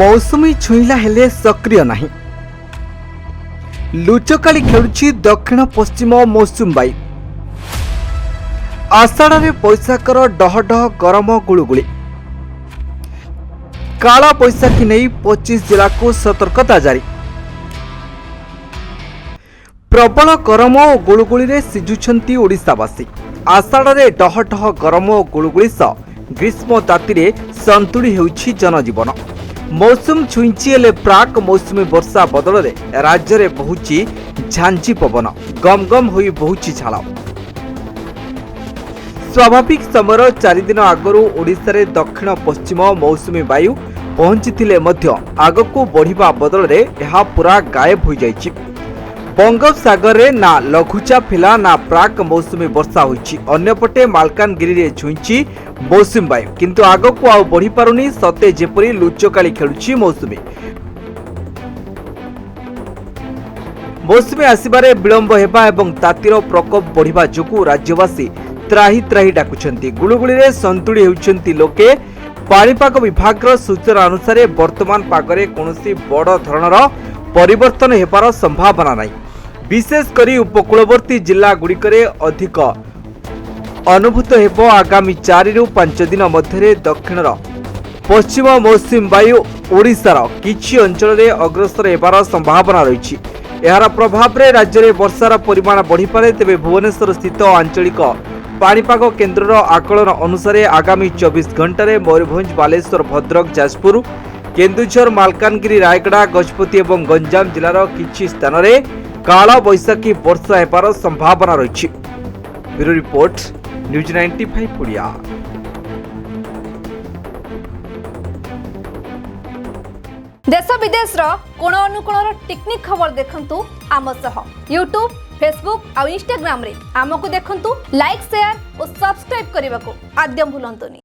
मौसुमी छुईला हेले सक्रिय नहीं। लुचकाली खेलुछि दक्षिण पश्चिम मौसुम बायु। आषाढ़ बैशाखर डहडह गरम गुलुगुली। काला बैशाखी नहीं 25 जिला को सतर्कता जारी। प्रबल गरम और गुलुगुली सिझुछंती ओडिशावासी। आषाढ़ डहडह गरम और गुलुगुली सह ग्रीष्म ताती संतुड़ी हेउछि जनजीवन। मौसुम छुईंची हेले प्राक मौसुमी वर्षा बदल में राज्य में बहुची झांझी पवन। गम गम होई बहुची झाड़। स्वाभाविक समय 4 दिन आगरू ओडिशा रे दक्षिण पश्चिम मौसुमी वायु पहुंची आगको बढ़िबा बदल में यह पूरा गायब हो जाइछि। बंगोपसागर रे ना लघुचाप हिला ना प्राक मौसुमी वर्षा होइछि। अन्यपटे मालकानगिरी रे छुईंची मौसुमी वायु किंतु आगको आ बढ़ी पारुनी। सते जेपरी लुचकाली खेलुछि मौसुमी। मौसुमी आसिबारे विलंब हेबा एवं तातीर प्रकोप बढ़िबा जोगु राज्यवासी त्राही त्राही डाकुछंती। गुलुगुली रे संतुड़ी हेउछंती लोके। पाणीपाग विभाग सूचना अनुसार वर्तमान पागरे कोनोसी बड़ धरणर परिवर्तन हेबार संभावना नहीं। विशेषकर उपकूलवर्ती जिला गुड़िकरे अधिक अनुभूत हेब। आगामी 4 ରୁ 5 दिन मध्य दक्षिण पश्चिम मौसुमी वायु ओडिशार किछि अंचल में अग्रसर हेबार संभावना रही। यार प्रभाव में राज्य में वर्षार परिमाण बढ़ी पारे। तेबे भुवनेश्वर स्थित आंचलिक पाणीपाग केन्द्र आकलन अनुसार आगामी 24 घंटे मयूरभंज बालेश्वर भद्रक जाजपुर केन्दुझर मालकानगिरी रायगड़ा गजपति और गंजाम जिलार किछि स्थान में काला बैशाखी वर्षा हेबार संभावना रही। Bureau report news 95 Odia. देश विदेश कोण अनुकोण टेक्निक खबर देखंतु आम सह यूट्यूब फेसबुक और इंस्टाग्राम रे आमको देखंतु। लाइक शेयर और सब्सक्राइब करने को आद्य भूलंतुनी।